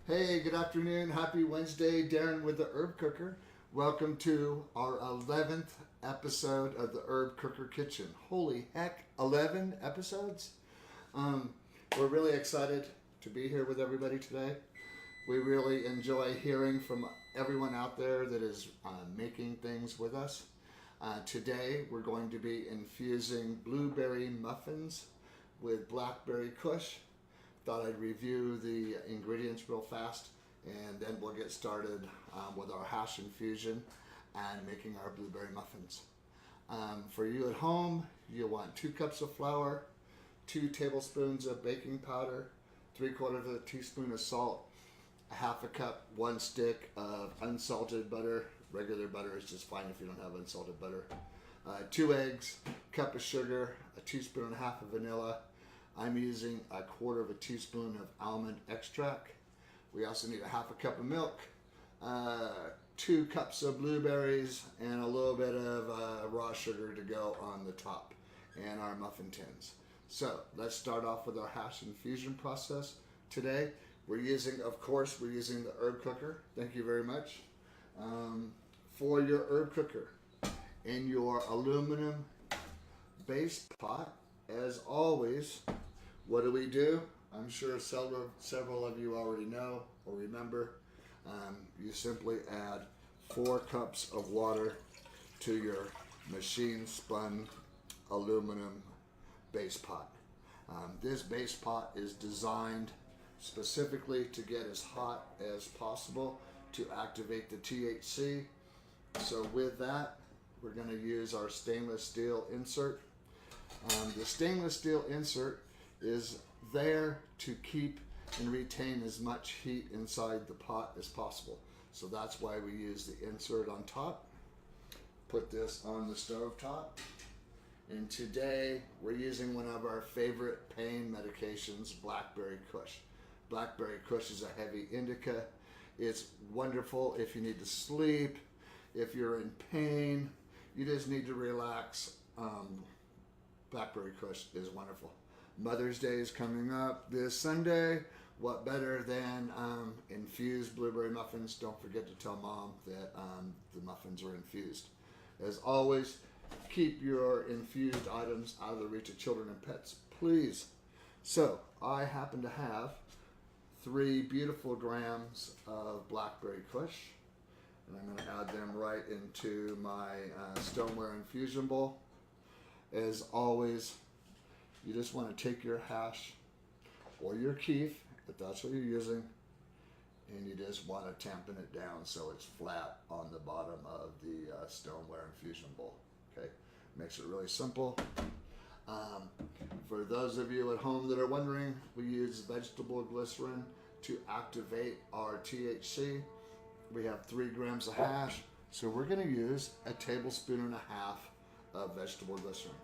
Hey, good afternoon. Happy Wednesday. Darren with the Herb Cooker. Welcome to our 11th episode of the Herb Cooker Kitchen. Holy heck, 11 episodes? We're really excited to be here with everybody today. We really enjoy hearing from everyone out there that is making things with us. Today, we're going to be infusing blueberry muffins with Blackberry Kush. Thought I'd review the ingredients real fast, and then we'll get started with our hash infusion and making our blueberry muffins. For you at home, you want 2 cups of flour, 2 tablespoons of baking powder, 3/4 of a teaspoon of salt, a half a cup, 1 stick of unsalted butter. Regular butter is just fine if you don't have unsalted butter. 2 eggs, cup of sugar, a teaspoon and a half of vanilla. I'm using 1/4 of a teaspoon of almond extract. We also need a half a cup of milk, 2 cups of blueberries, and a little bit of raw sugar to go on the top, and our muffin tins. So let's start off with our hash infusion process. Today we're using the herb cooker. Thank you very much. For your herb cooker, in your aluminum base pot, as always, what do? I'm sure several of you already know or remember. You simply add 4 cups of water to your machine spun aluminum base pot. This base pot is designed specifically to get as hot as possible to activate the THC. So with that, we're going to use our stainless steel insert. The stainless steel insert is there to keep and retain as much heat inside the pot as possible. So that's why we use the insert on top. Put this on the stove top. And today we're using one of our favorite pain medications, Blackberry Kush. Blackberry Kush is a heavy indica. It's wonderful if you need to sleep, if you're in pain, you just need to relax. Blackberry Kush is wonderful. Mother's Day is coming up this Sunday. What better than infused blueberry muffins? Don't forget to tell Mom that the muffins are infused. As always, keep your infused items out of the reach of children and pets, please. So I happen to have 3 beautiful grams of Blackberry Kush, and I'm going to add them right into my stoneware infusion bowl. As always, you just want to take your hash or your keef, if that's what you're using, and you just want to tampen it down so it's flat on the bottom of the stoneware infusion bowl. Okay, makes it really simple. For those of you at home that are wondering, we use vegetable glycerin to activate our THC. We have 3 grams of hash, so we're going to use a 1.5 tablespoons of vegetable glycerin.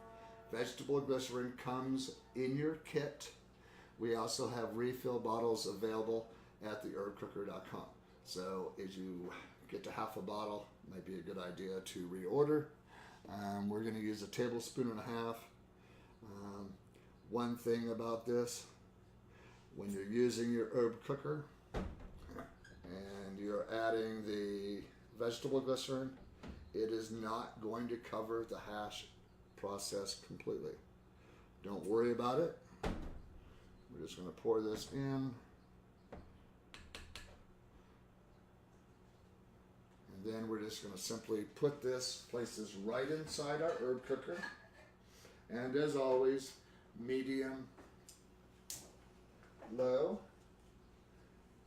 Vegetable glycerin comes in your kit. We also have refill bottles available at theherbcooker.com. So as you get to half a bottle, it might be a good idea to reorder. We're going to use a 1.5 tablespoons. One thing about this, when you're using your herb cooker and you're adding the vegetable glycerin, it is not going to cover the hash process completely. Don't worry about it. We're just going to pour this in. And then we're just going to simply place this right inside our herb cooker. And as always, medium, low.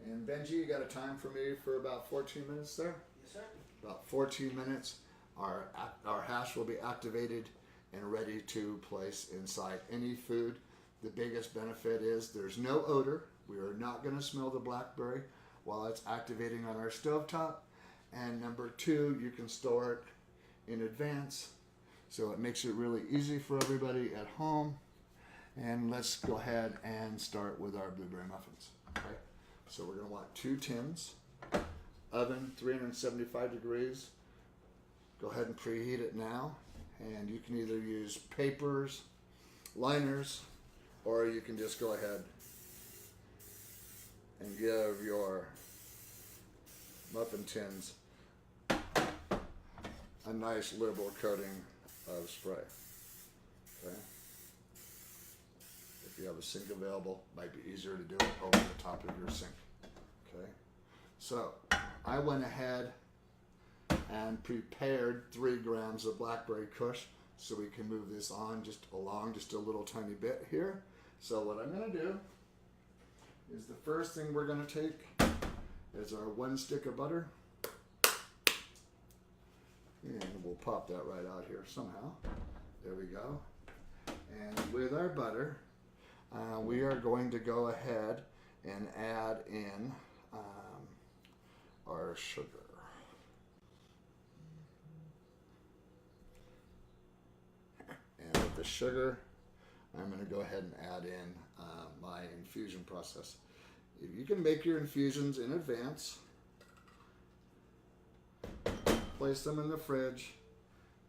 And Benji, you got a time for me for about 14 minutes there? Yes, sir. About 14 minutes. Our hash will be activated and ready to place inside any food. The biggest benefit is there's no odor. We are not going to smell the blackberry while it's activating on our stovetop. And number 2, you can store it in advance. So it makes it really easy for everybody at home. And let's go ahead and start with our blueberry muffins. Okay. So we're going to want 2 tins. Oven 375 degrees. Go ahead and preheat it now. And you can either use papers, liners, or you can just go ahead and give your muffin tins a nice liberal coating of spray. Okay. If you have a sink available, might be easier to do it over the top of your sink. Okay. So I went ahead and prepared 3 grams of Blackberry Kush so we can move this on just a little tiny bit here. So what I'm going to do is the first thing we're going to take is our 1 stick of butter. And we'll pop that right out here somehow. There we go. And with our butter, we are going to go ahead and add in our sugar. And with the sugar, I'm going to go ahead and add in my infusion process. You can make your infusions in advance. Place them in the fridge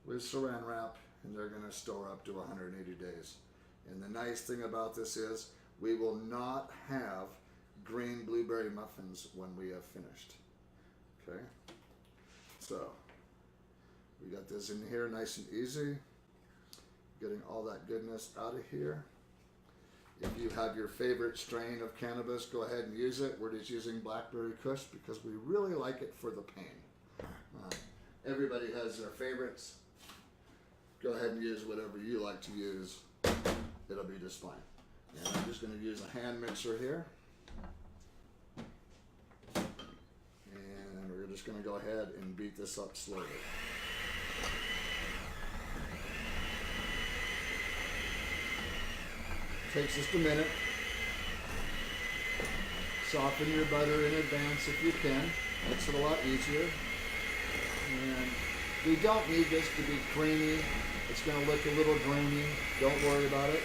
with saran wrap, and they're going to store up to 180 days. And the nice thing about this is we will not have green blueberry muffins when we have finished. Okay, so we got this in here nice and easy, getting all that goodness out of here. If you have your favorite strain of cannabis, go ahead and use it. We're just using Blackberry Kush because we really like it for the pain. Everybody has their favorites. Go ahead and use whatever you like to use. It'll be just fine. And I'm just going to use a hand mixer here. And we're just going to go ahead and beat this up slowly. Takes just a minute. Soften your butter in advance if you can. Makes it a lot easier. And we don't need this to be creamy. It's going to look a little grainy. Don't worry about it.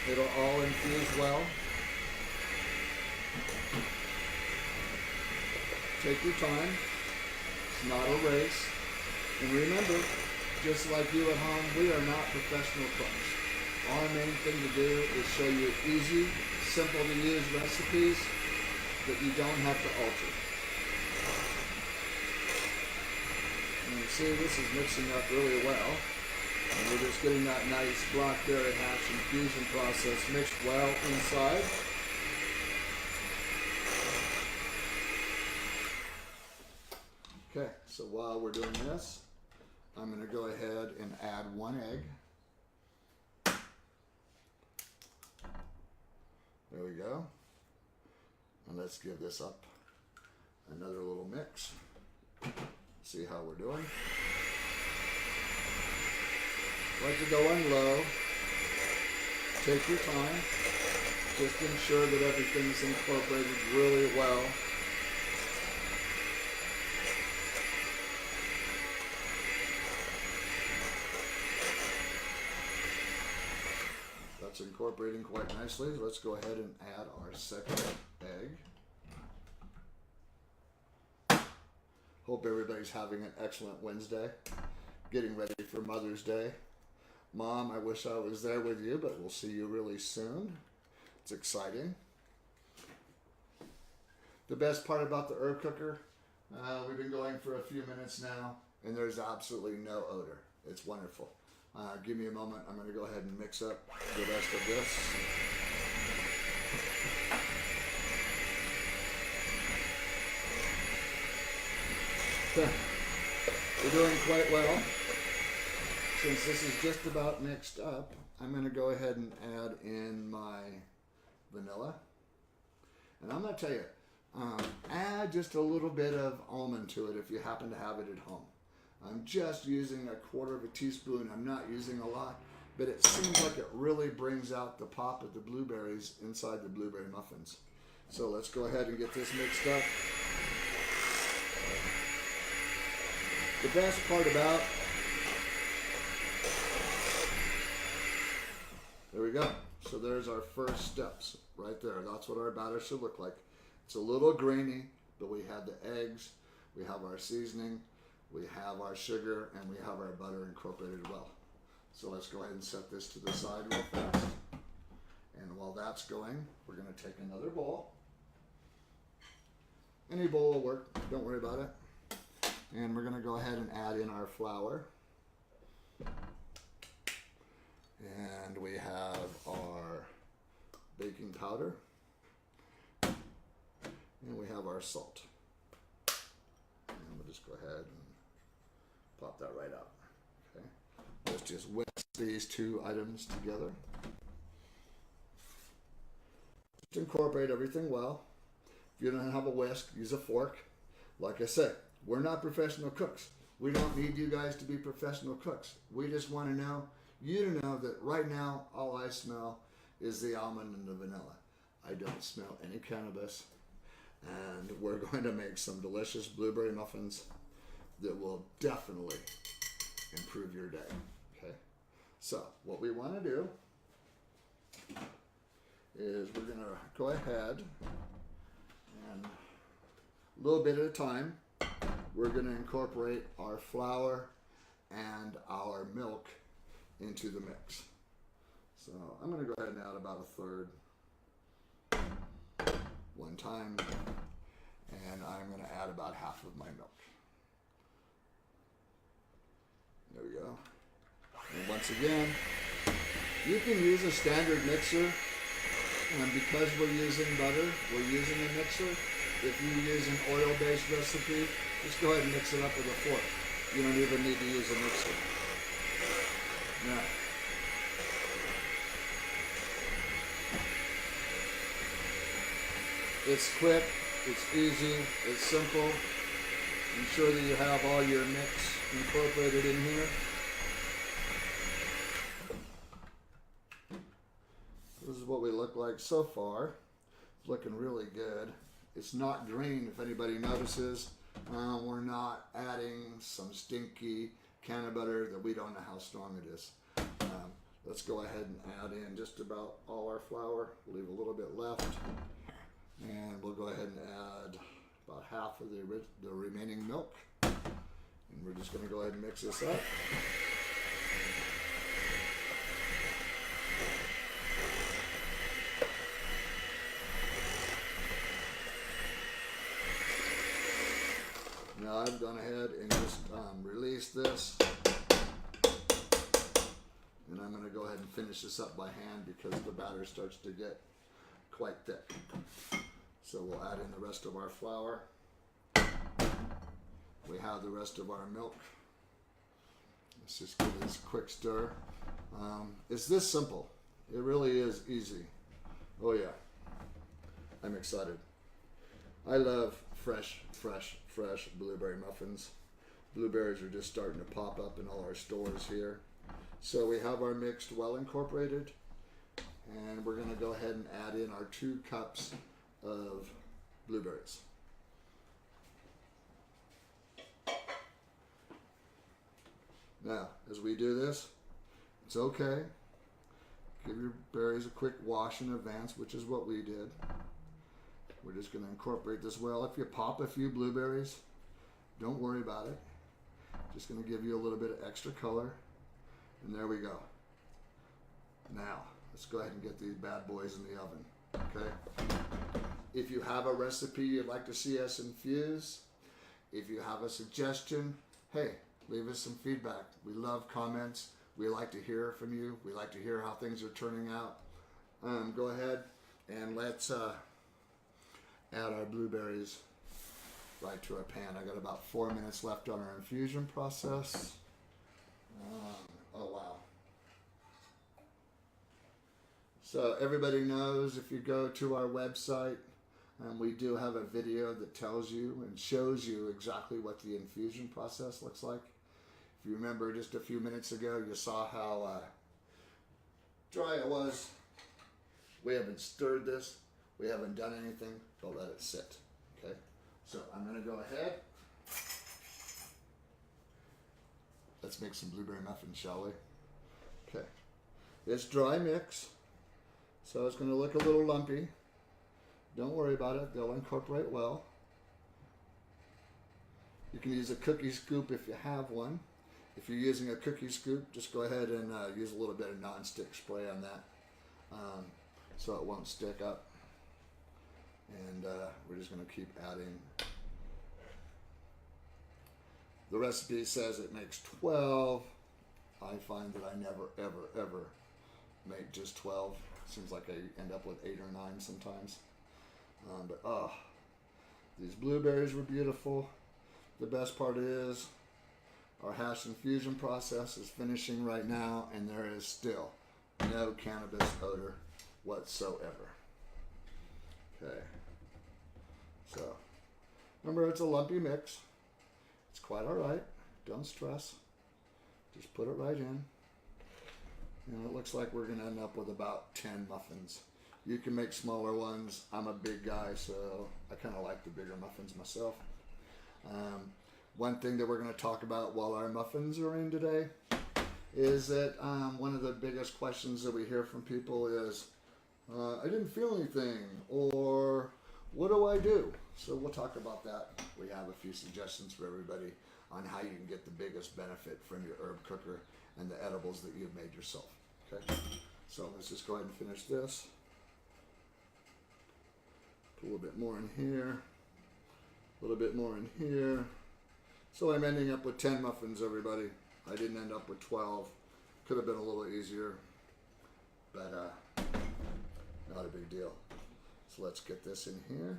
It'll all infuse well. Take your time. It's not a race. And remember, just like you at home, we are not professional cooks. Our main thing to do is show you easy, simple to use recipes that you don't have to alter. And you see, this is mixing up really well. And we're just getting that nice blackberry hash infusion process mixed well inside. Okay, so while we're doing this, I'm going to go ahead and add 1 egg. There we go. And let's give this up another little mix. See how we're doing. Like to go on low. Take your time. Just ensure that everything's incorporated really well. That's incorporating quite nicely. Let's go ahead and add our second egg. Hope everybody's having an excellent Wednesday. Getting ready for Mother's Day. Mom, I wish I was there with you, but we'll see you really soon. It's exciting. The best part about the herb cooker, we've been going for a few minutes now, and there's absolutely no odor. It's wonderful. Give me a moment. I'm going to go ahead and mix up the rest of this. We're doing quite well. Since this is just about mixed up, I'm going to go ahead and add in my vanilla. And I'm going to tell you, add just a little bit of almond to it if you happen to have it at home. I'm just using 1/4 teaspoon. I'm not using a lot, but it seems like it really brings out the pop of the blueberries inside the blueberry muffins. So let's go ahead and get this mixed up. The best part about, there we go. So there's our first steps right there. That's what our batter should look like. It's a little grainy, but we have the eggs, we have our seasoning, we have our sugar, and we have our butter incorporated well. So let's go ahead and set this to the side real fast. And while that's going, we're going to take another bowl. Any bowl will work, don't worry about it. And we're gonna go ahead and add in our flour. And we have our baking powder. And we have our salt. And we'll just go ahead and pop that right out. Okay. Let's just whisk these two items together. Just incorporate everything well. If you don't have a whisk, use a fork. Like I said, we're not professional cooks. We don't need you guys to be professional cooks. We just want to know, you to know that right now, all I smell is the almond and the vanilla. I don't smell any cannabis. And we're going to make some delicious blueberry muffins that will definitely improve your day. Okay. So what we want to do is we're going to go ahead and a little bit at a time, we're going to incorporate our flour and our milk into the mix. So I'm going to go ahead and add about a third one time, and I'm going to add about half of my milk. There we go. And once again, you can use a standard mixer, and because we're using butter, we're using a mixer. If you use an oil-based recipe, just go ahead and mix it up with a fork. You don't even need to use a mixer. Now, it's quick, it's easy, it's simple. Ensure that you have all your mix incorporated in here. This is what we look like so far. It's looking really good. It's not green, if anybody notices. We're not adding some stinky can of butter that we don't know how strong it is. Let's go ahead and add in just about all our flour. Leave a little bit left. And we'll go ahead and add about half of the remaining milk. And we're just going to go ahead and mix this up. Now I've gone ahead and just released this. And I'm going to go ahead and finish this up by hand because the batter starts to get quite thick. So we'll add in the rest of our flour. We have the rest of our milk. Let's just give this a quick stir. It's this simple. It really is easy. Oh yeah, I'm excited. I love fresh blueberry muffins. Blueberries are just starting to pop up in all our stores here. So we have our mixed well incorporated, and we're going to go ahead and add in our 2 cups of blueberries. Now, as we do this, it's okay. Give your berries a quick wash in advance, which is what we did. We're just going to incorporate this well. If you pop a few blueberries, don't worry about it. Just going to give you a little bit of extra color. And there we go. Now, let's go ahead and get these bad boys in the oven. Okay? If you have a recipe you'd like to see us infuse, if you have a suggestion, hey, leave us some feedback. We love comments. We like to hear from you. We like to hear how things are turning out. Go ahead and let's add our blueberries right to our pan. I got about 4 minutes left on our infusion process. Oh wow. So everybody knows, if you go to our website, we do have a video that tells you and shows you exactly what the infusion process looks like. If you remember just a few minutes ago, you saw how dry it was. We haven't stirred this. We haven't done anything, but let it sit. Okay, so I'm going to go ahead. Let's make some blueberry muffins, shall we? Okay, it's dry mix, so it's going to look a little lumpy. Don't worry about it, they'll incorporate well. You can use a cookie scoop if you have one. If you're using a cookie scoop, just go ahead and use a little bit of non-stick spray on that, so it won't stick up. And we're just going to keep adding The recipe says it makes 12. I find that I never, ever, ever make just 12. Seems like I end up with 8 or 9 sometimes. These blueberries were beautiful. The best part is our hash infusion process is finishing right now, and there is still no cannabis odor whatsoever. Okay. So, remember, it's a lumpy mix. It's quite all right. Don't stress. Just put it right in. It looks like we're going to end up with about 10 muffins. You can make smaller ones. I'm a big guy, so I kind of like the bigger muffins myself. One thing that we're going to talk about while our muffins are in today is that one of the biggest questions that we hear from people is, I didn't feel anything, or what do I do? So we'll talk about that. We have a few suggestions for everybody on how you can get the biggest benefit from your herb cooker and the edibles that you've made yourself. Okay, so let's just go ahead and finish this. Put a little bit more in here, a little bit more in here. So I'm ending up with 10 muffins, everybody. I didn't end up with 12. Could have been a little easier, but not a big deal. So let's get this in here.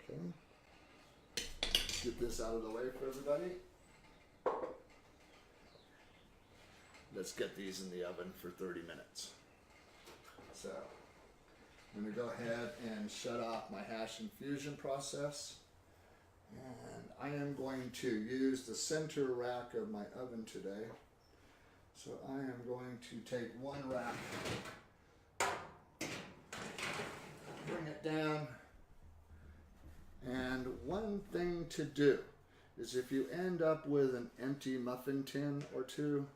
Okay. Get this out of the way for everybody. Let's get these in the oven for 30 minutes. So I'm going to go ahead and shut off my hash infusion process. And I am going to use the center rack of my oven today. So I am going to take one rack, bring it down. And one thing to do is if you end up with an empty muffin tin or two,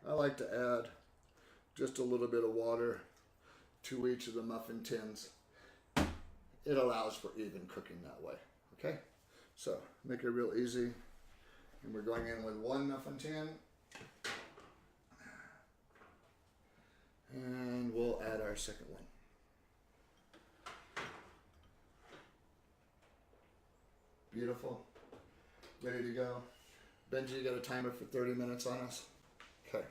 I like to add just a little bit of water to each of the muffin tins. It allows for even cooking that way, okay? So make it real easy. And we're going in with one muffin tin. And we'll add our second one. Beautiful. Ready to go. Benji, you got a timer for 30 minutes on us? Okay.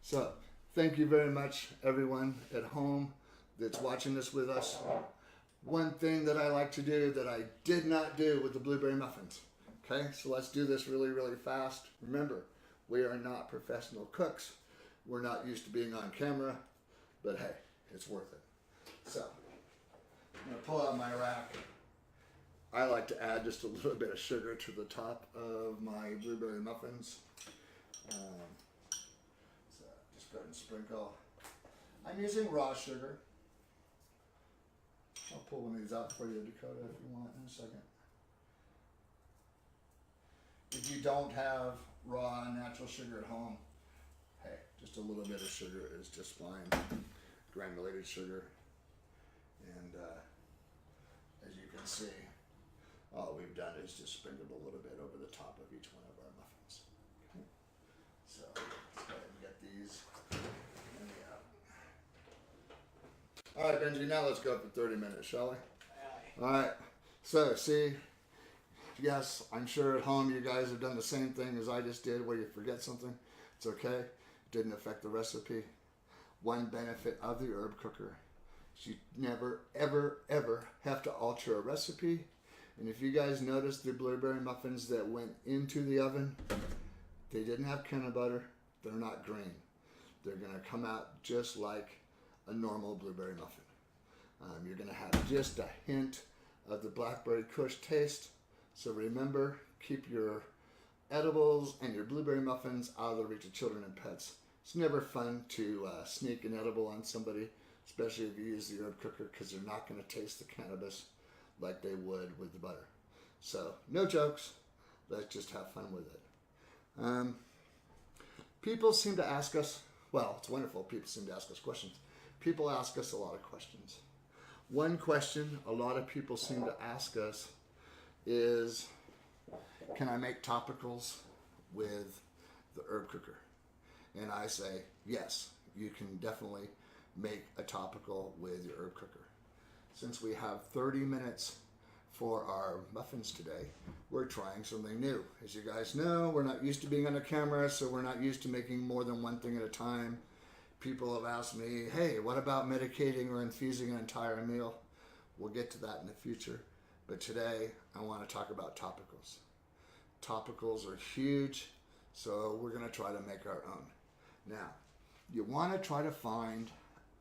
So, thank you very much, everyone at home that's watching this with us. One thing that I like to do that I did not do with the blueberry muffins. Okay, so let's do this really, really fast. Remember, we are not professional cooks. We're not used to being on camera, but hey, it's worth it. So, I'm going to pull out my rack. I like to add just a little bit of sugar to the top of my blueberry muffins. So just go ahead and sprinkle. I'm using raw sugar. I'll pull one of these out for you, Dakota, if you want in a second. If you don't have raw natural sugar at home, hey, just a little bit of sugar is just fine. Granulated sugar. And as you can see, all we've done is just sprinkled a little bit over the top of each one of our muffins. Okay. So let's go ahead and get these in the oven. All right, Benji, now let's go for 30 minutes, shall we? All right. So, see, yes, I'm sure at home you guys have done the same thing as I just did where you forget something. It's okay. It didn't affect the recipe. One benefit of the herb cooker is you never, ever, ever have to alter a recipe. And if you guys notice the blueberry muffins that went into the oven, they didn't have peanut butter. They're not green. They're going to come out just like a normal blueberry muffin. You're going to have just a hint of the Blackberry Kush taste. So remember, keep your edibles and your blueberry muffins out of the reach of children and pets. It's never fun to sneak an edible on somebody, especially if you use the herb cooker, because they're not going to taste the cannabis like they would with the butter. So, no jokes. Let's just have fun with it. People seem to ask us, well, it's wonderful. People seem to ask us questions. People ask us a lot of questions. One question a lot of people seem to ask us is, can I make topicals with the herb cooker? And I say, yes, you can definitely make a topical with your herb cooker. Since we have 30 minutes for our muffins today, we're trying something new. As you guys know, we're not used to being on a camera, so we're not used to making more than one thing at a time. People have asked me, hey, what about medicating or infusing an entire meal? We'll get to that in the future. But today, I want to talk about topicals. Topicals are huge, so we're going to try to make our own. Now, you want to try to find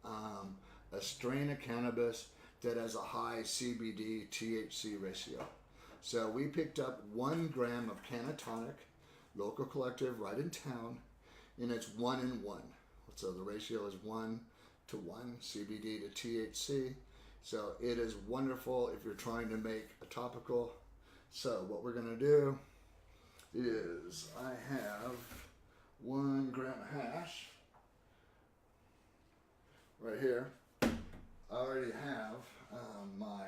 a strain of cannabis that has a high CBD THC ratio. So we picked up 1 gram of Cannatonic, local collective right in town, and it's 1 in 1. So the ratio is 1 to 1, CBD to THC. So it is wonderful if you're trying to make a topical. So what we're going to do is I have 1 gram of hash right here. I already have my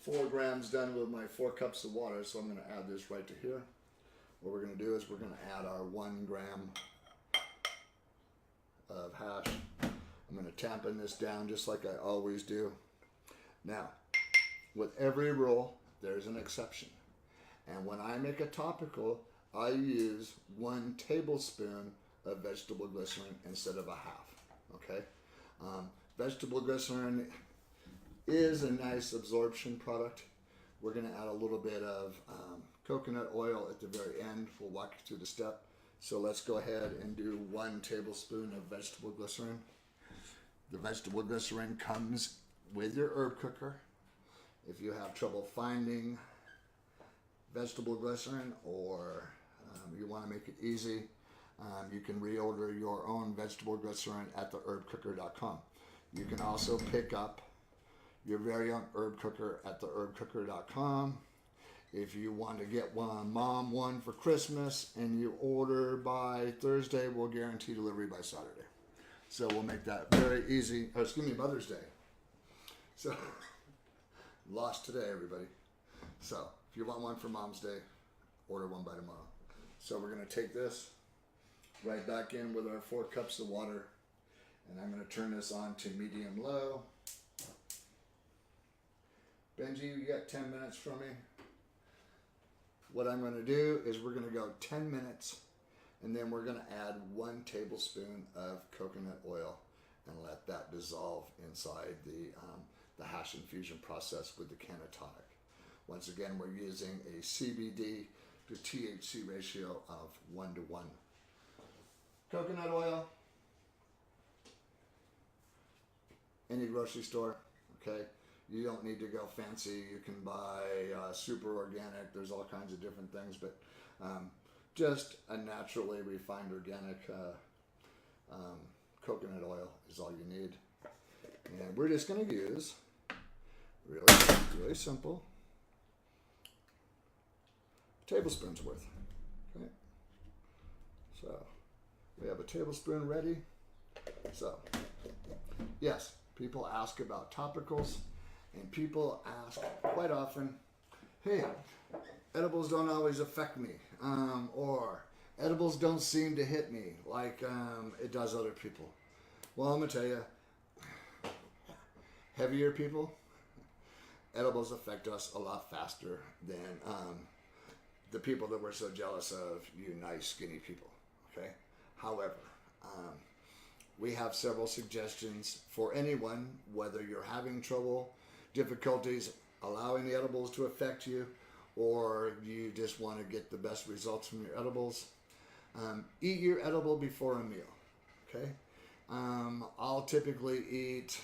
4 grams done with my 4 cups of water, so I'm going to add this right to here. What we're going to do is we're going to add our 1 gram of hash. I'm going to tampen this down just like I always do. Now, with every rule, there's an exception. And when I make a topical, I use 1 tablespoon of vegetable glycerin instead of a half. Okay? Vegetable glycerin is a nice absorption product. We're going to add a little bit of coconut oil at the very end. We'll walk you through the step. So let's go ahead and do 1 tablespoon of vegetable glycerin. The vegetable glycerin comes with your herb cooker. If you have trouble finding vegetable glycerin or you want to make it easy, you can reorder your own vegetable glycerin at theherbcooker.com. You can also pick up your very own herb cooker at theherbcooker.com. If you want to get mom one for Christmas and you order by Thursday, we'll guarantee delivery by Saturday. So we'll make that very easy. Oh, excuse me, Mother's Day. So, lost today, everybody. So, if you want one for Mom's Day, order one by tomorrow. So we're going to take this right back in with our 4 cups of water. And I'm going to turn this on to medium-low. Benji, you got 10 minutes for me? What I'm going to do is we're going to go 10 minutes, and then we're going to add 1 tablespoon of coconut oil and let that dissolve inside the hash infusion process with the Cannatonic. Once again, we're using a CBD to THC ratio of 1 to 1. Coconut oil, any grocery store, okay? You don't need to go fancy. You can buy super organic. There's all kinds of different things, but just a naturally refined organic coconut oil is all you need. And we're just going to use, really simple, tablespoons worth. Okay. So we have a tablespoon ready. So yes, people ask about topicals. And people ask quite often, hey, edibles don't always affect me, or edibles don't seem to hit me like it does other people. Well, I'm going to tell you, heavier people, edibles affect us a lot faster than the people that we're so jealous of, you nice, skinny people, okay? However, we have several suggestions for anyone, whether you're having trouble, difficulties allowing the edibles to affect you, or you just want to get the best results from your edibles. Eat your edible before a meal, okay? I'll typically eat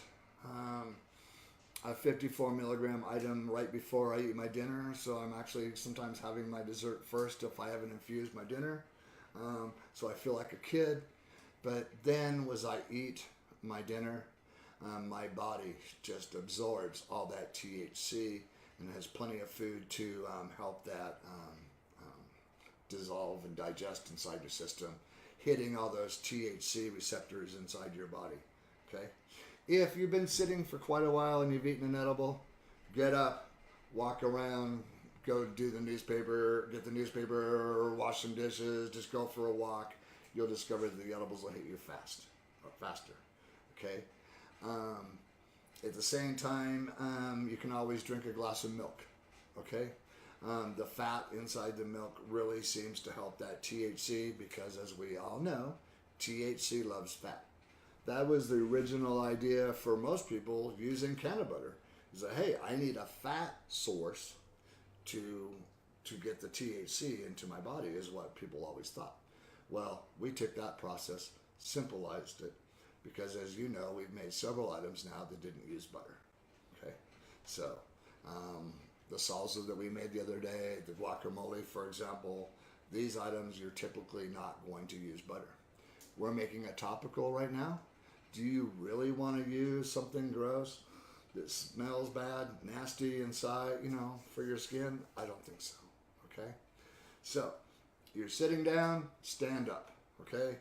a 54 milligram item right before I eat my dinner, so I'm actually sometimes having my dessert first if I haven't infused my dinner, so I feel like a kid. But then as I eat my dinner, my body just absorbs all that THC and has plenty of food to help that dissolve and digest inside your system, hitting all those THC receptors inside your body. Okay? If you've been sitting for quite a while and you've eaten an edible, get up, walk around, go do the newspaper, get the newspaper, wash some dishes, just go for a walk. You'll discover that the edibles will hit you faster. Okay? At the same time, you can always drink a glass of milk, okay? The fat inside the milk really seems to help that THC because, as we all know, THC loves fat. That was the original idea for most people using cannabis butter. Is that, hey, I need a fat source to get the THC into my body, is what people always thought. Well, we took that process, simplified it, because as you know, we've made several items now that didn't use butter. Okay, so the salsa that we made the other day, the guacamole, for example, these items you're typically not going to use butter. We're making a topical right now. Do you really want to use something gross that smells bad, nasty inside, for your skin? I don't think so. Okay, so you're sitting down, stand up. Okay,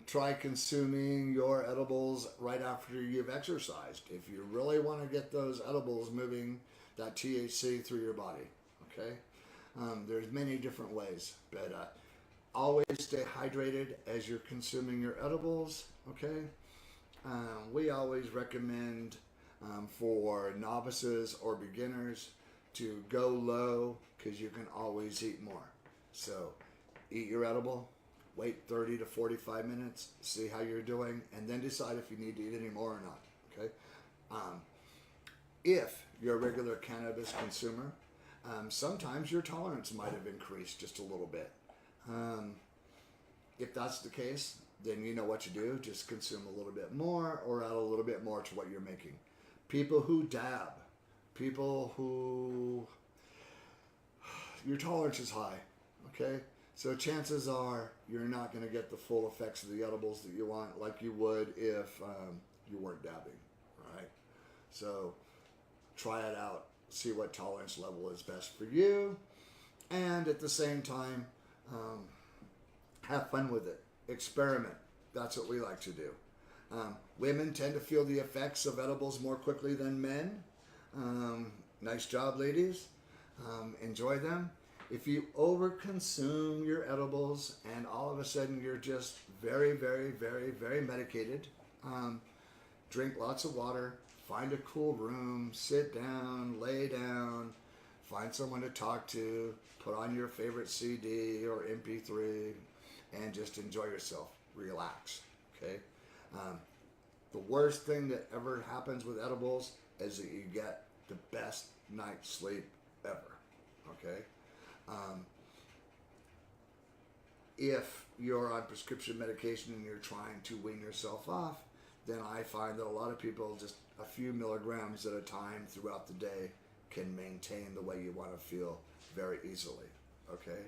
try consuming your edibles right after you've exercised if you really want to get those edibles moving that THC through your body. Okay, there's many different ways, but always stay hydrated as you're consuming your edibles. Okay, we always recommend for novices or beginners to go low because you can always eat more. So eat your edible, wait 30 to 45 minutes, see how you're doing, and then decide if you need to eat any more or not. Okay. If you're a regular cannabis consumer, sometimes your tolerance might have increased just a little bit. If that's the case, then you know what to do. Just consume a little bit more or add a little bit more to what you're making. People who dab, people who your tolerance is high, okay? So chances are you're not going to get the full effects of the edibles that you want like you would if you weren't dabbing, all right? So try it out, see what tolerance level is best for you, and at the same time, have fun with it. Experiment. That's what we like to do. Women tend to feel the effects of edibles more quickly than men. Nice job, ladies. Enjoy them. If you overconsume your edibles and all of a sudden you're just very, very, very, very medicated, drink lots of water, find a cool room, sit down, lay down, find someone to talk to, put on your favorite CD or MP3, and just enjoy yourself. Relax, okay? The worst thing that ever happens with edibles is that you get the best night's sleep ever, okay? If you're on prescription medication and you're trying to wean yourself off, then I find that a lot of people, just a few milligrams at a time throughout the day, can maintain the way you want to feel very easily, okay?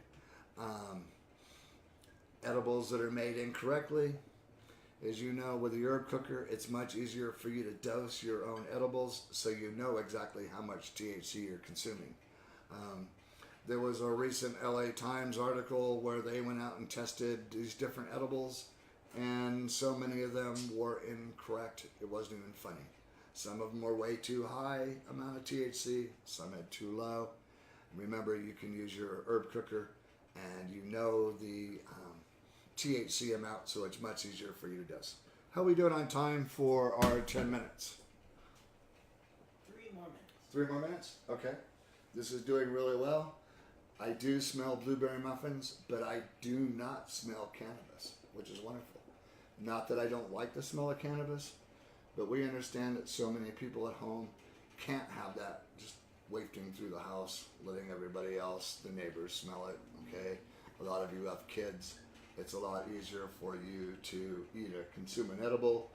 Edibles that are made incorrectly, as you know, with the herb cooker, it's much easier for you to dose your own edibles so you know exactly how much THC you're consuming. There was a recent LA Times article where they went out and tested these different edibles, and so many of them were incorrect. It wasn't even funny. Some of them were way too high amount of THC, some had too low. Remember, you can use your herb cooker and you know the THC amount, so it's much easier for you to dose. How are we doing on time for our 10 minutes? 3 more minutes. 3 more minutes? Okay. This is doing really well. I do smell blueberry muffins, but I do not smell cannabis, which is wonderful. Not that I don't like the smell of cannabis, but we understand that so many people at home can't have that just wafting through the house, letting everybody else, the neighbors, smell it, okay? A lot of you have kids. It's a lot easier for you to either consume an edible.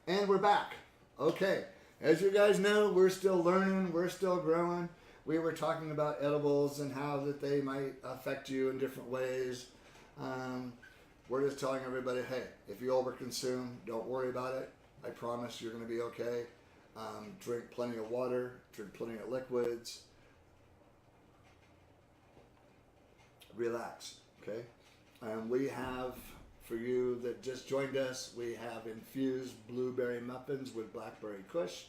And we're back. Okay. As you guys know, we're still learning. We're still growing. We were talking about edibles and how that they might affect you in different ways. We're just telling everybody, hey, if you overconsume, don't worry about it. I promise you're going to be okay. Drink plenty of water. Drink plenty of liquids. Relax. Okay, we have, for you that just joined us, we have infused blueberry muffins with Blackberry Kush.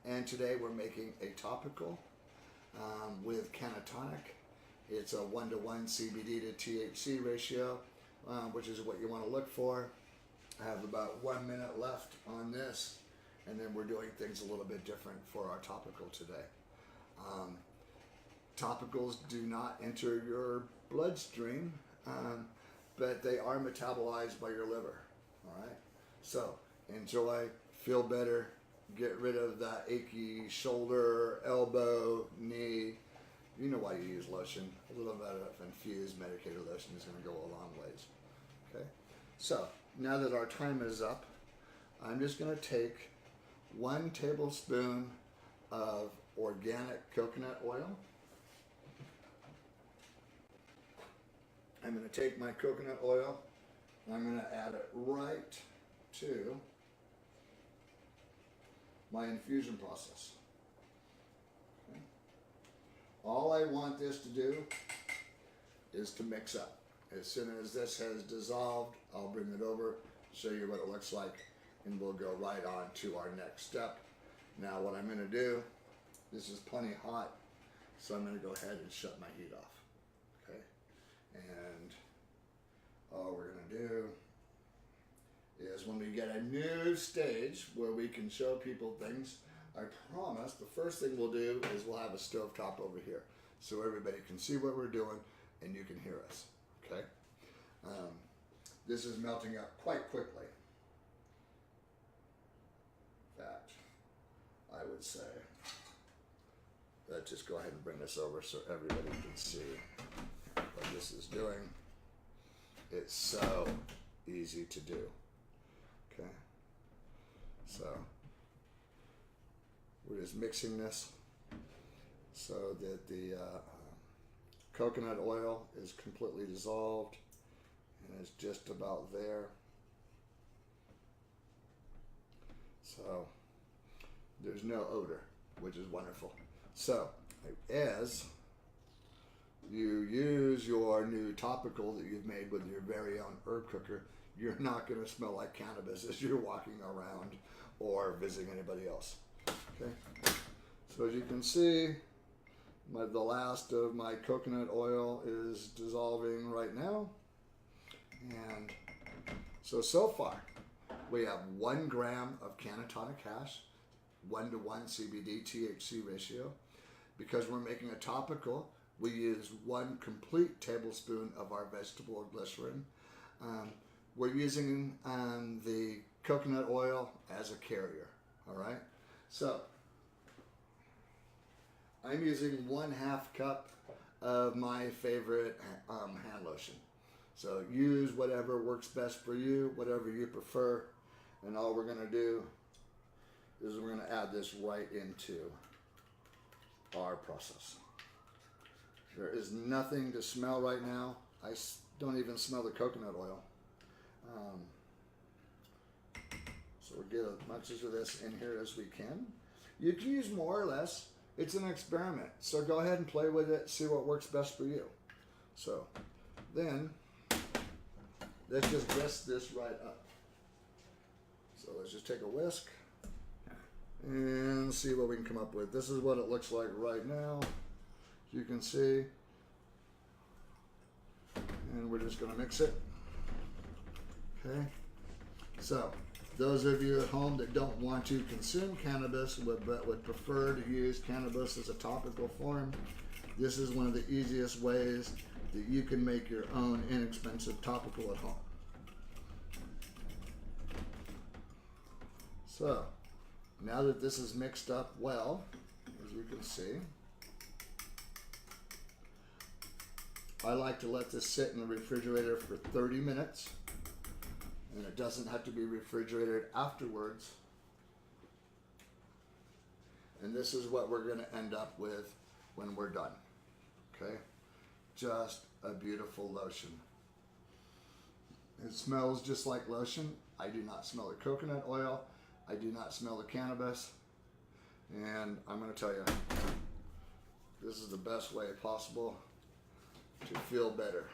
And today we're making a topical with Canatonic. It's a 1-to-1 CBD to THC ratio, which is what you want to look for. I have about 1 minute left on this, and then we're doing things a little bit different for our topical today. Topicals do not enter your bloodstream, but they are metabolized by your liver. All right, so enjoy, feel better, get rid of that achy shoulder, elbow, knee. You know why you use lotion. A little bit of infused medicated lotion is going to go a long ways. Okay, so now that our time is up, I'm just going to take 1 tablespoon of organic coconut oil. I'm going to take my coconut oil and I'm going to add it right to my infusion process. Okay. All I want this to do is to mix up. As soon as this has dissolved, I'll bring it over, show you what it looks like, and we'll go right on to our next step. Now what I'm going to do, this is plenty hot, so I'm going to go ahead and shut my heat off. Okay, and all we're going to do is when we get a new stage where we can show people things, I promise the first thing we'll do is we'll have a stovetop over here so everybody can see what we're doing and you can hear us. Okay, this is melting up quite quickly. In fact, I would say let's just go ahead and bring this over so everybody can see what this is doing. It's so easy to do. Okay, so we're just mixing this so that the coconut oil is completely dissolved and it's just about there. So there's no odor, which is wonderful. So as you use your new topical that you've made with your very own herb cooker, you're not going to smell like cannabis as you're walking around or visiting anybody else. Okay, so as you can see, the last of my coconut oil is dissolving right now. And so far, we have 1 gram of cannatonic hash, 1:1 CBD THC ratio. Because we're making a topical, we use 1 complete tablespoon of our vegetable glycerin. We're using the coconut oil as a carrier. All right, so I'm using 1/2 cup of my favorite hand lotion. So use whatever works best for you, whatever you prefer. And all we're going to do is we're going to add this right into our process. There is nothing to smell right now. I don't even smell the coconut oil. So we'll get as much of this in here as we can. You can use more or less. It's an experiment. So go ahead and play with it. See what works best for you. So then let's just whisk this right up. So let's just take a whisk and see what we can come up with. This is what it looks like right now. You can see. And we're just going to mix it. Okay. So those of you at home that don't want to consume cannabis but would prefer to use cannabis as a topical form, this is one of the easiest ways that you can make your own inexpensive topical at home. So now that this is mixed up well, as you can see, I like to let this sit in the refrigerator for 30 minutes. And it doesn't have to be refrigerated afterwards. And this is what we're going to end up with when we're done. Okay? Just a beautiful lotion. It smells just like lotion. I do not smell the coconut oil. I do not smell the cannabis. And I'm going to tell you, this is the best way possible to feel better.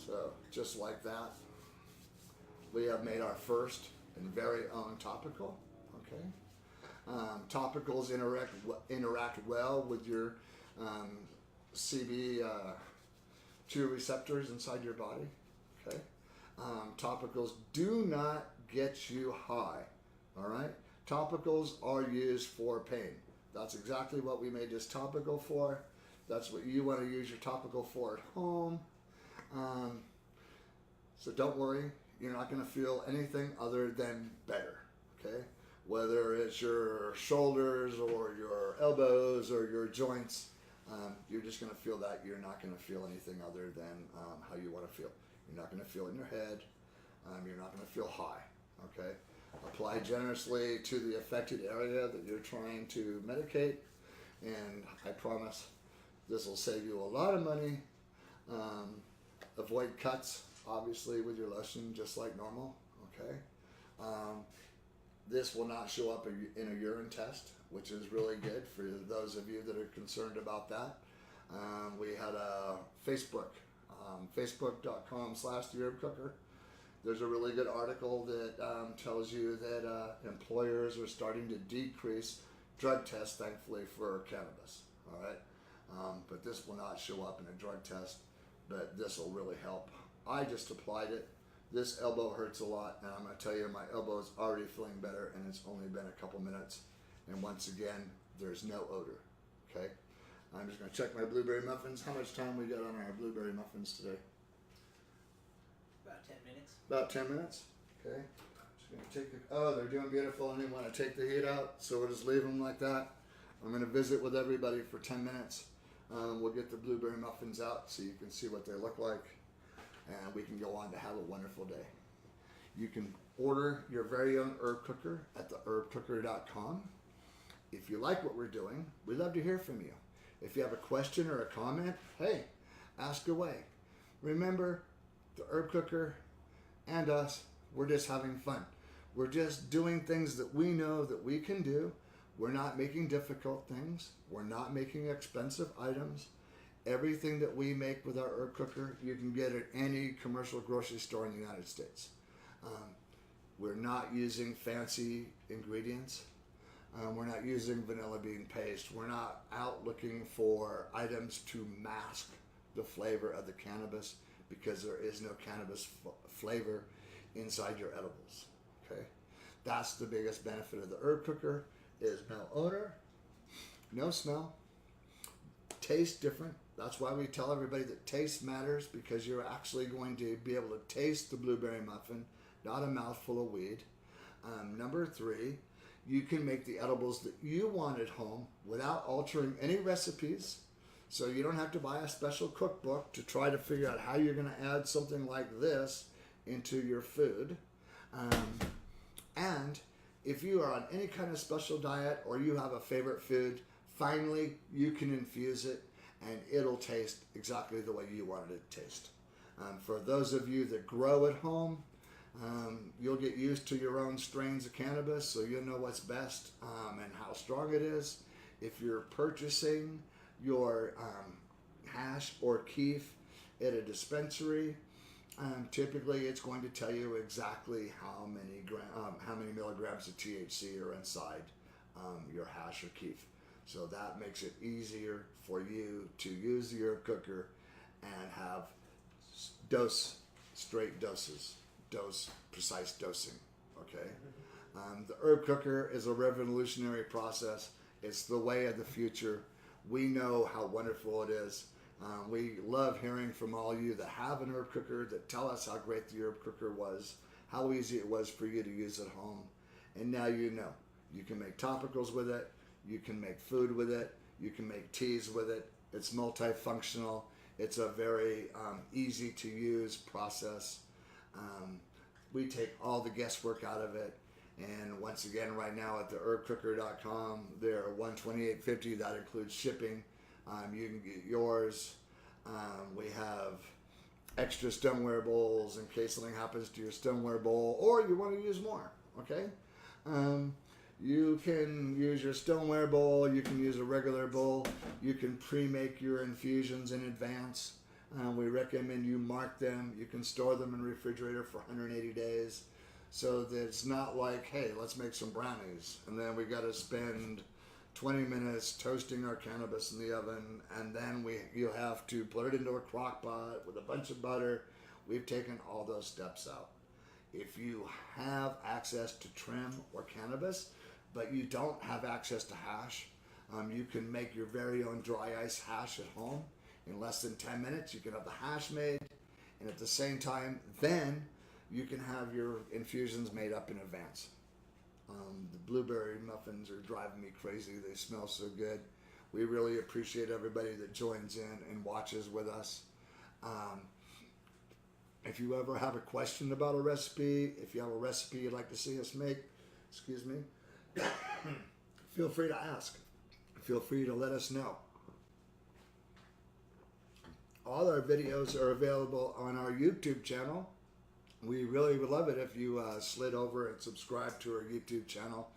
So just like that, we have made our first and very own topical. Okay, topicals interact well with your CB2 receptors inside your body. Okay, Topicals do not get you high. All right? Topicals are used for pain. That's exactly what we made this topical for. That's what you want to use your topical for at home. So don't worry, you're not going to feel anything other than better, okay? Whether it's your shoulders or your elbows or your joints, you're just going to feel that. You're not going to feel anything other than how you want to feel. You're not going to feel it in your head. You're not going to feel high, okay? Apply generously to the affected area that you're trying to medicate, and I promise this will save you a lot of money. Avoid cuts, obviously, with your lotion, just like normal, okay? This will not show up in a urine test, which is really good for those of you that are concerned about that. We had a Facebook, facebook.com/theherbcooker. There's a really good article that tells you that employers are starting to decrease drug tests, thankfully, for cannabis, all right? But this will not show up in a drug test, but this will really help. I just applied it. This elbow hurts a lot, and I'm going to tell you, my elbow is already feeling better, and it's only been a couple minutes. And once again, there's no odor, okay? I'm just going to check my blueberry muffins. How much time we got on our blueberry muffins today? About 10 minutes. About 10 minutes, okay? Just going to take they're doing beautiful, and they want to take the heat out, so we'll just leave them like that. I'm going to visit with everybody for 10 minutes. We'll get the blueberry muffins out so you can see what they look like, and we can go on to have a wonderful day. You can order your very own herb cooker at theherbcooker.com. If you like what we're doing, we'd love to hear from you. If you have a question or a comment, hey, ask away. Remember, the herb cooker and us, we're just having fun. We're just doing things that we know that we can do. We're not making difficult things. We're not making expensive items. Everything that we make with our herb cooker, you can get at any commercial grocery store in the United States. We're not using fancy ingredients. We're not using vanilla bean paste. We're not out looking for items to mask the flavor of the cannabis, because there is no cannabis flavor inside your edibles. Okay, that's the biggest benefit of the herb cooker. Is no odor, no smell, taste different. That's why we tell everybody that taste matters, because you're actually going to be able to taste the blueberry muffin, not a mouthful of weed. Number 3, you can make the edibles that you want at home without altering any recipes. So you don't have to buy a special cookbook to try to figure out how you're going to add something like this into your food. And if you are on any kind of special diet or you have a favorite food, finally you can infuse it and it'll taste exactly the way you wanted it to taste. For those of you that grow at home, you'll get used to your own strains of cannabis, so you'll know what's best and how strong it is. If you're purchasing your hash or keef at a dispensary, typically it's going to tell you exactly how many milligrams of THC are inside your hash or keef. So that makes it easier for you to use the herb cooker and have precise dosing, okay? The herb cooker is a revolutionary process. It's the way of the future. We know how wonderful it is. We love hearing from all you that have an herb cooker, that tell us how great the herb cooker was, how easy it was for you to use at home. And now you know. You can make topicals with it. You can make food with it. You can make teas with it. It's multifunctional. It's a very easy to use process. We take all the guesswork out of it. And once again, right now at theherbcooker.com, they're $128.50. That includes shipping. You can get yours. We have extra stoneware bowls in case something happens to your stoneware bowl, or you want to use more, okay? You can use your stoneware bowl. You can use a regular bowl. You can pre-make your infusions in advance. We recommend you mark them. You can store them in the refrigerator for 180 days. So that it's not like, hey, let's make some brownies, and then we got to spend 20 minutes toasting our cannabis in the oven, and then you have to put it into a crock pot with a bunch of butter. we've taken all those steps out. If you have access to trim or cannabis, but you don't have access to hash, you can make your very own dry ice hash at home. In less than 10 minutes, you can have the hash made, and at the same time, then you can have your infusions made up in advance. The blueberry muffins are driving me crazy. They smell so good. We really appreciate everybody that joins in and watches with us. If you ever have a question about a recipe, if you have a recipe you'd like to see us make, excuse me, feel free to ask. Feel free to let us know. All our videos are available on our YouTube channel. We really would love it if you slid over and subscribe to our YouTube channel.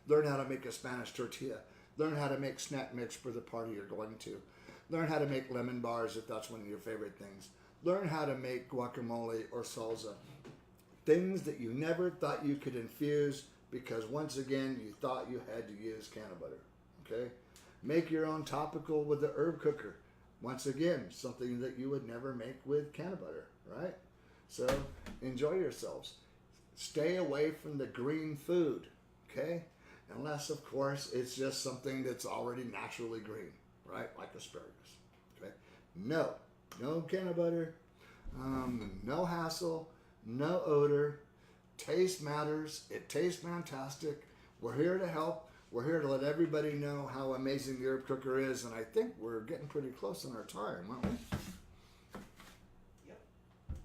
Learn how to make a Spanish tortilla. Learn how to make snack mix for the party you're going to. Learn how to make lemon bars if that's one of your favorite things. Learn how to make guacamole or salsa. Things that you never thought you could infuse because once again you thought you had to use can of butter. Okay? Make your own topical with the herb cooker. Once again, something that you would never make with can of butter, right? So enjoy yourselves. Stay away from the green food, okay? Unless, of course, it's just something that's already naturally green, right? Like asparagus, okay? No can of butter, no hassle, no odor. Taste matters. It tastes fantastic. We're here to help. We're here to let everybody know how amazing the herb cooker is, and I think we're getting pretty close on our time, aren't we? Yep.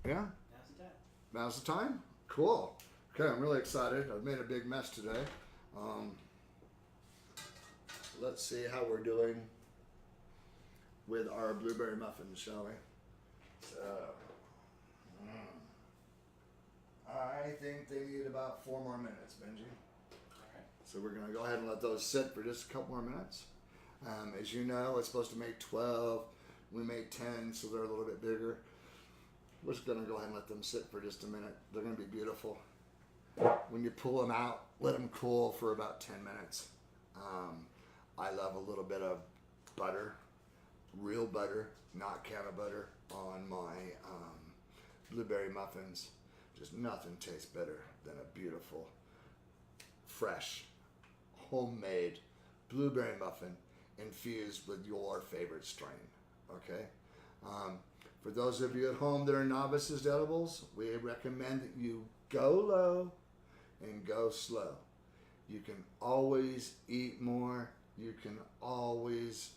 Yeah? Now's the time. Now's the time? Cool. Okay, I'm really excited. I've made a big mess today. Let's see how we're doing with our blueberry muffins, shall we? So, I think they need about 4 more minutes, Benji. So we're going to go ahead and let those sit for just a couple more minutes. As you know, it's supposed to make 12. We made 10, so they're a little bit bigger. We're just going to go ahead and let them sit for just a minute. They're going to be beautiful. When you pull them out, let them cool for about 10 minutes. I love a little bit of butter, real butter, not can of butter, on my blueberry muffins. Just nothing tastes better than a beautiful, fresh, homemade blueberry muffin infused with your favorite strain. Okay? For those of you at home that are novices to edibles, we recommend that you go low and go slow. You can always eat more. You can always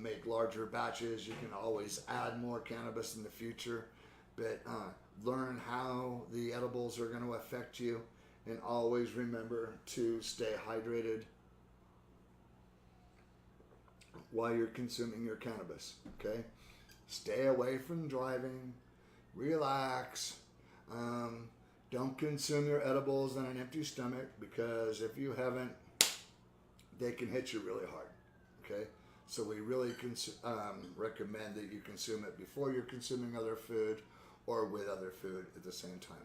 make larger batches. You can always add more cannabis in the future. But learn how the edibles are going to affect you. And always remember to stay hydrated while you're consuming your cannabis, okay? Stay away from driving. Relax. Don't consume your edibles on an empty stomach because if you haven't, they can hit you really hard, okay? So we really recommend that you consume it before you're consuming other food or with other food at the same time.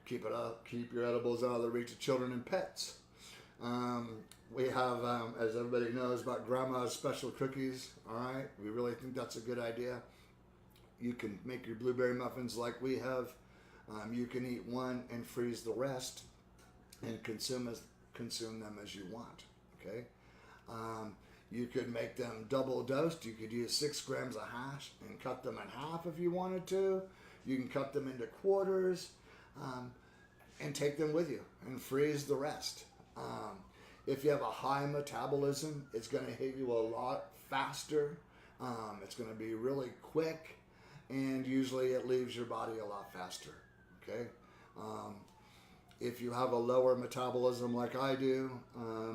Keep it up. Keep your edibles out of the reach of children and pets. We have, as everybody knows, about Grandma's special cookies. All right, we really think that's a good idea. You can make your blueberry muffins like we have. You can eat one and freeze the rest, and consume them as you want. Okay. You could make them double dosed. You could use 6 grams of hash and cut them in half if you wanted to. You can cut them into quarters. And take them with you and freeze the rest. If you have a high metabolism, it's going to hit you a lot faster. It's going to be really quick, and usually it leaves your body a lot faster. Okay. If you have a lower metabolism like I do,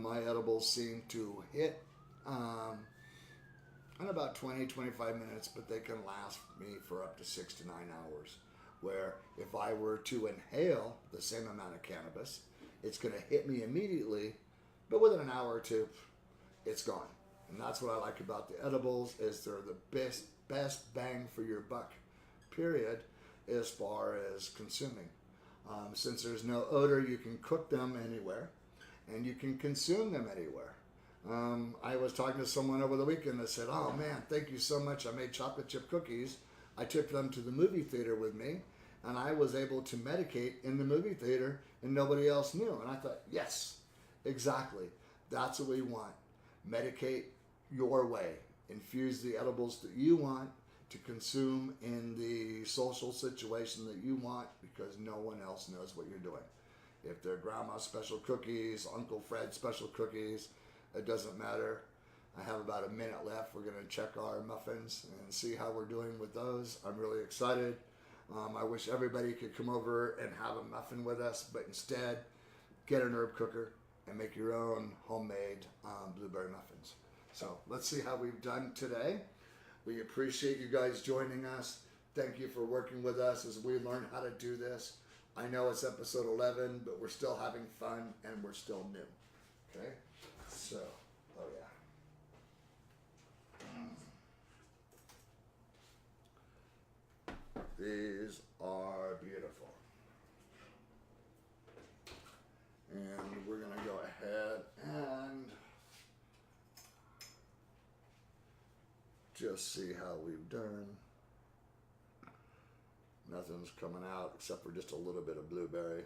my edibles seem to hit in about 20-25 minutes, but they can last me for up to 6 to 9 hours. Where if I were to inhale the same amount of cannabis, it's going to hit me immediately, but within an hour or two, it's gone. And that's what I like about the edibles, is they're the best bang for your buck, period, as far as consuming. Since there's no odor, you can cook them anywhere, and you can consume them anywhere. I was talking to someone over the weekend that said, "Oh man, thank you so much. I made chocolate chip cookies. I took them to the movie theater with me, and I was able to medicate in the movie theater and nobody else knew. And I thought, yes, exactly. That's what we want. Medicate your way. Infuse the edibles that you want to consume in the social situation that you want, because no one else knows what you're doing. If they're grandma's special cookies, Uncle Fred's special cookies, it doesn't matter. I have about a minute left. We're going to check our muffins and see how we're doing with those. I'm really excited. I wish everybody could come over and have a muffin with us, but instead, get an herb cooker and make your own homemade blueberry muffins. So let's see how we've done today. We appreciate you guys joining us. Thank you for working with us as we learn how to do this. I know it's episode 11, but we're still having fun and we're still new. Okay? So, oh yeah. These are beautiful. And we're going to go ahead and just see how we've done. Nothing's coming out except for just a little bit of blueberry.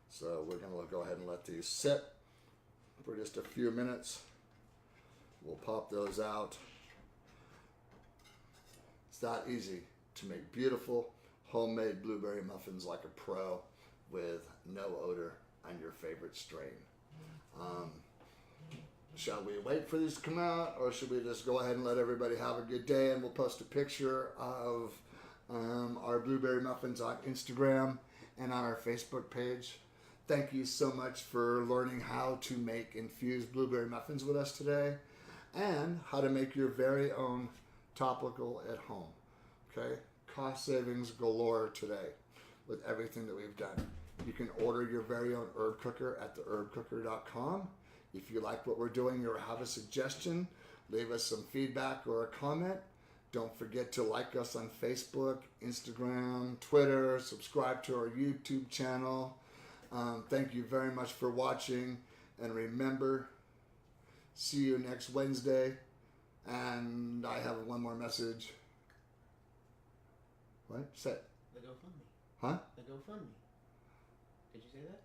So we're going to go ahead and let these sit for just a few minutes. We'll pop those out. It's that easy to make beautiful homemade blueberry muffins like a pro with no odor and your favorite strain. Shall we wait for these to come out, or should we just go ahead and let everybody have a good day, and we'll post a picture of our blueberry muffins on Instagram and on our Facebook page. Thank you so much for learning how to make infused blueberry muffins with us today, and how to make your very own topical at home. Okay? Cost savings galore today with everything that we've done. You can order your very own herb cooker at theherbcooker.com. If you like what we're doing or have a suggestion, leave us some feedback or a comment. Don't forget to like us on Facebook, Instagram, Twitter, subscribe to our YouTube channel. Thank you very much for watching. And remember, see you next Wednesday. And I have one more message. What? Say it. The GoFundMe. Huh? The GoFundMe. Did you say that?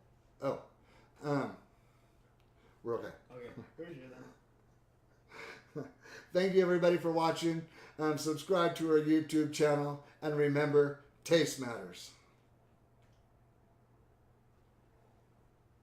Oh. We're okay. Okay. Pretty sure then. Thank you everybody for watching. Subscribe to our YouTube channel. And remember, taste matters.